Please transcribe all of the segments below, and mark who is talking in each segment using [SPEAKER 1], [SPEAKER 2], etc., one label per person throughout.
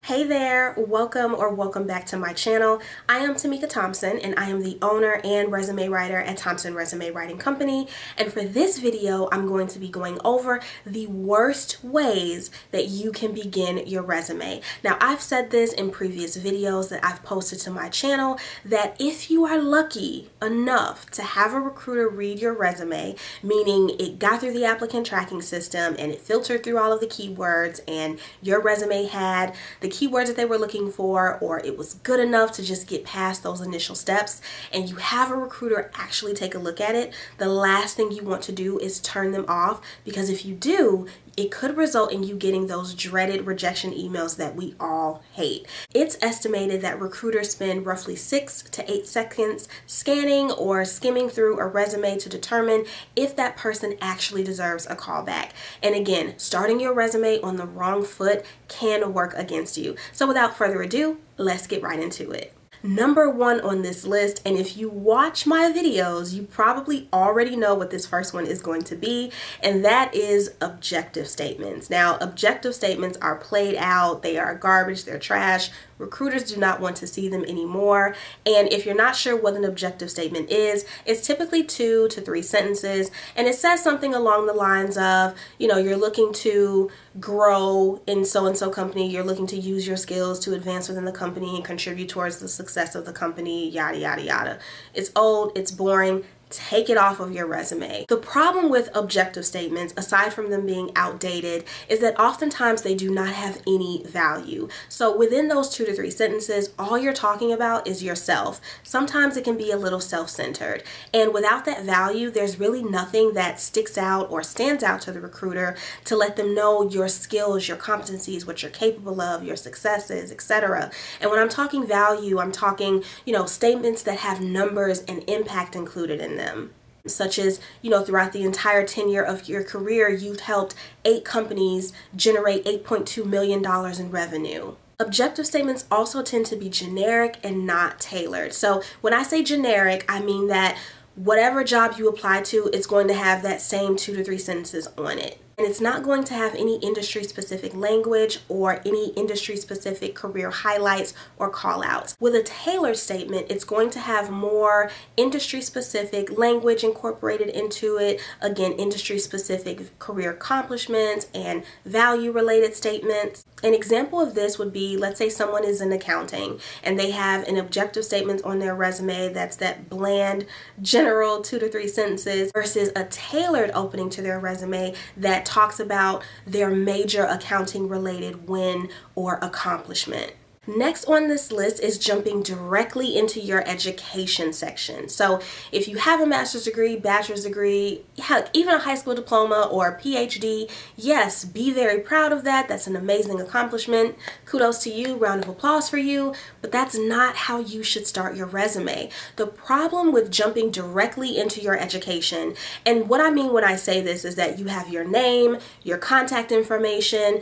[SPEAKER 1] Hey there, welcome back to my channel. I am Tamika Thompson and I am the owner and resume writer at Thompson Resume Writing Company. And for this video, I'm going to be going over the worst ways that you can begin your resume. Now, I've said this in previous videos that I've posted to my channel that if you are lucky enough to have a recruiter read your resume, meaning it got through the applicant tracking system and it filtered through all of the keywords and your resume had the keywords that they were looking for, or it was good enough to just get past those initial steps, and you have a recruiter actually take a look at it, the last thing you want to do is turn them off, because if you do, it could result in you getting those dreaded rejection emails that we all hate. It's estimated that recruiters spend roughly 6 to 8 seconds scanning or skimming through a resume to determine if that person actually deserves a callback. And again, starting your resume on the wrong foot can work against you. So without further ado, let's get right into it. Number one on this list, and if you watch my videos, you probably already know what this first one is going to be, and that is objective statements. Now, objective statements are played out, they are garbage, they're trash. Recruiters do not want to see them anymore. And if you're not sure what an objective statement is, it's typically 2 to 3 sentences, and it says something along the lines of, you're looking to grow in so-and-so company, you're looking to use your skills to advance within the company and contribute towards the success of the company, yada, yada, yada. It's old, it's boring. Take it off of your resume. The problem with objective statements, aside from them being outdated, is that oftentimes they do not have any value. So within those 2 to 3 sentences, all you're talking about is yourself. Sometimes it can be a little self-centered. And without that value, there's really nothing that sticks out or stands out to the recruiter to let them know your skills, your competencies, what you're capable of, your successes, etc. And when I'm talking value, I'm talking, statements that have numbers and impact included in them, such as, throughout the entire tenure of your career, you've helped 8 companies generate $8.2 million in revenue. Objective statements also tend to be generic and not tailored. So when I say generic, I mean that whatever job you apply to, it's going to have that same 2 to 3 sentences on it. And it's not going to have any industry-specific language or any industry-specific career highlights or call-outs. With a tailored statement, it's going to have more industry-specific language incorporated into it. Again, industry-specific career accomplishments and value-related statements. An example of this would be, let's say someone is in accounting and they have an objective statement on their resume that's that bland, general 2 to 3 sentences versus a tailored opening to their resume that talks about their major accounting related win or accomplishment. Next on this list is jumping directly into your education section. So if you have a master's degree, bachelor's degree, heck, even a high school diploma or a PhD, yes, be very proud of that. That's an amazing accomplishment. Kudos to you, round of applause for you, but that's not how you should start your resume. The problem with jumping directly into your education, and what I mean when I say this is that you have your name, your contact information,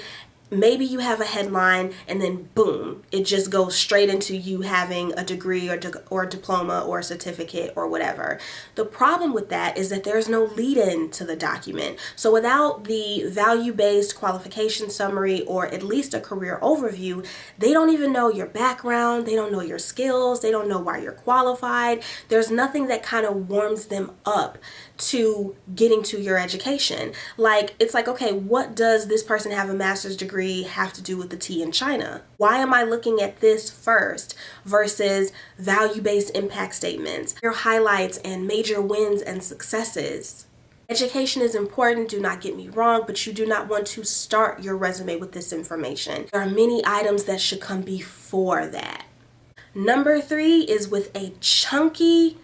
[SPEAKER 1] maybe you have a headline, and then boom, it just goes straight into you having a degree or diploma or a certificate or whatever. The problem with that is that there's no lead-in to the document. So without the value-based qualification summary or at least a career overview, they don't even know your background, they don't know your skills, they don't know why you're qualified. There's nothing that kind of warms them up to getting to your education. It's like, okay, what does this person have a master's degree have to do with the tea in China? Why am I looking at this first versus value-based impact statements, your highlights and major wins and successes? Education is important, do not get me wrong, but you do not want to start your resume with this information. There are many items that should come before that. Number 3 is with a chunky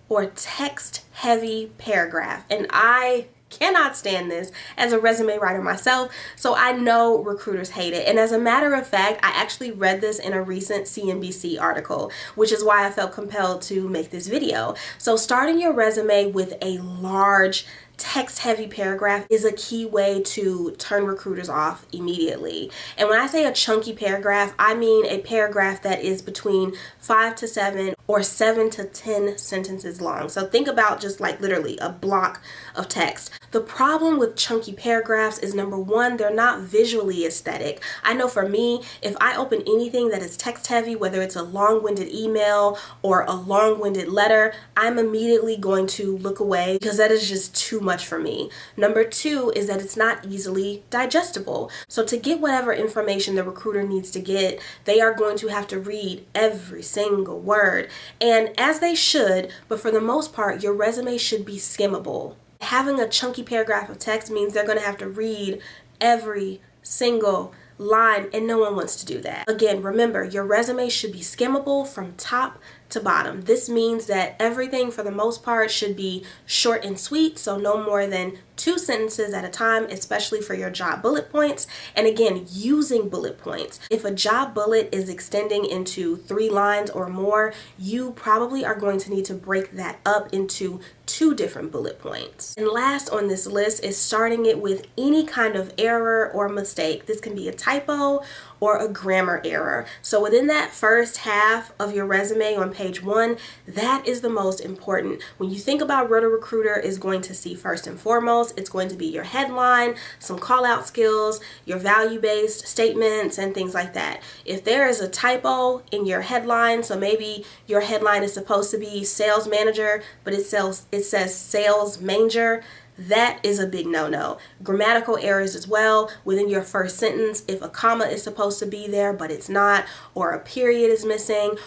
[SPEAKER 1] or text-heavy paragraph. And I cannot stand this as a resume writer myself, so I know recruiters hate it. And as a matter of fact, I actually read this in a recent CNBC article, which is why I felt compelled to make this video. So starting your resume with a large text-heavy paragraph is a key way to turn recruiters off immediately. And when I say a chunky paragraph, I mean a paragraph that is between 5 to 7 or 7 to 10 sentences long. So think about just like literally a block of text. The problem with chunky paragraphs is, number one, they're not visually aesthetic. I know for me, if I open anything that is text heavy, whether it's a long-winded email or a long-winded letter, I'm immediately going to look away because that is just too much for me. Number two is that it's not easily digestible. So to get whatever information the recruiter needs to get, they are going to have to read every single word. And as they should, but for the most part, your resume should be skimmable. Having a chunky paragraph of text means they're going to have to read every single line, and no one wants to do that. Again, remember, your resume should be skimmable from top to bottom. This means that everything for the most part should be short and sweet, so no more than 2 sentences at a time, especially for your job bullet points. And again, using bullet points. If a job bullet is extending into 3 lines or more, you probably are going to need to break that up into 2 different bullet points. And last on this list is starting it with any kind of error or mistake. This can be a typo or a grammar error. So within that first half of your resume on page 1, that is the most important. When you think about what a recruiter is going to see first and foremost, it's going to be your headline, some call out skills, your value-based statements, and things like that. If there is a typo in your headline, so maybe your headline is supposed to be sales manager, but it says sales manger, that is a big no-no. Grammatical errors as well within your first sentence. If a comma is supposed to be there but it's not, or a period is missing,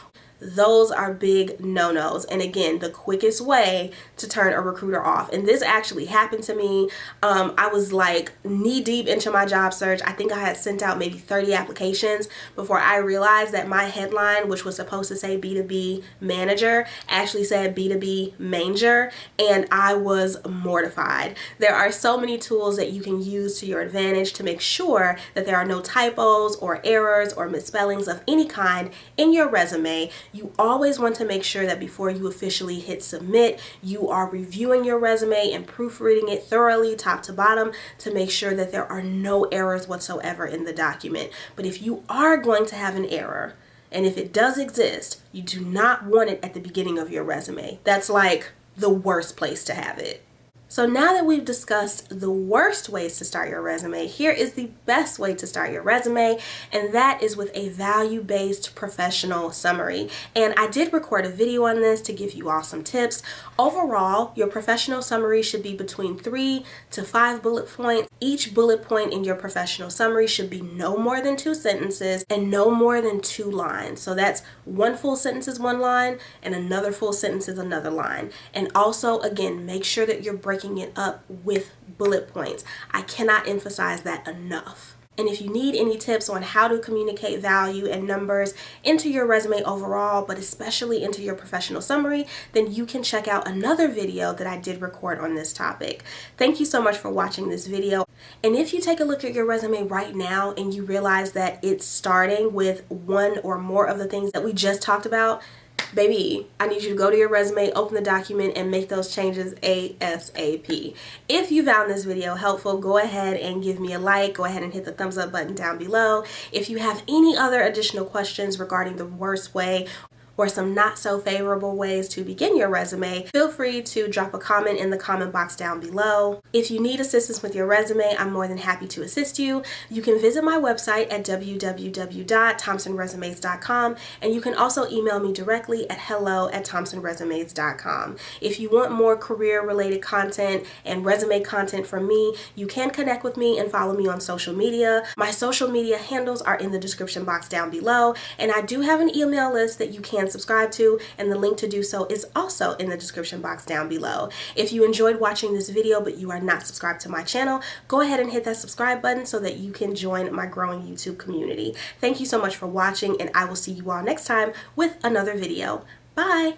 [SPEAKER 1] those are big no-nos. And again, the quickest way to turn a recruiter off. And this actually happened to me. I was like knee deep into my job search. I think I had sent out maybe 30 applications before I realized that my headline, which was supposed to say B2B manager, actually said B2B manger, and I was mortified. There are so many tools that you can use to your advantage to make sure that there are no typos or errors or misspellings of any kind in your resume. You always want to make sure that before you officially hit submit, you are reviewing your resume and proofreading it thoroughly top to bottom to make sure that there are no errors whatsoever in the document. But if you are going to have an error, and if it does exist, you do not want it at the beginning of your resume. That's like the worst place to have it. So now that we've discussed the worst ways to start your resume, here is the best way to start your resume, and that is with a value-based professional summary. And I did record a video on this to give you all some tips. Overall, your professional summary should be between 3 to 5 bullet points. Each bullet point in your professional summary should be no more than 2 sentences and no more than 2 lines. So that's 1 full sentence is 1 line and another full sentence is another line. And also, again, make sure that you're breaking it up with bullet points. I cannot emphasize that enough. And if you need any tips on how to communicate value and numbers into your resume overall, but especially into your professional summary, then you can check out another video that I did record on this topic. Thank you so much for watching this video. And if you take a look at your resume right now and you realize that it's starting with 1 or more of the things that we just talked about, baby, I need you to go to your resume, open the document, and make those changes ASAP. If you found this video helpful, go ahead and give me a like. Go ahead and hit the thumbs up button down below. If you have any other additional questions regarding the worst way or some not so favorable ways to begin your resume, feel free to drop a comment in the comment box down below. If you need assistance with your resume, I'm more than happy to assist you. You can visit my website at www.thompsonresumes.com, and you can also email me directly at hello@thompsonresumes.com. If you want more career related content and resume content from me, you can connect with me and follow me on social media. My social media handles are in the description box down below, and I do have an email list that you can subscribe to, and the link to do so is also in the description box down below. If you enjoyed watching this video but you are not subscribed to my channel, go ahead and hit that subscribe button so that you can join my growing YouTube community. Thank you so much for watching, and I will see you all next time with another video. Bye!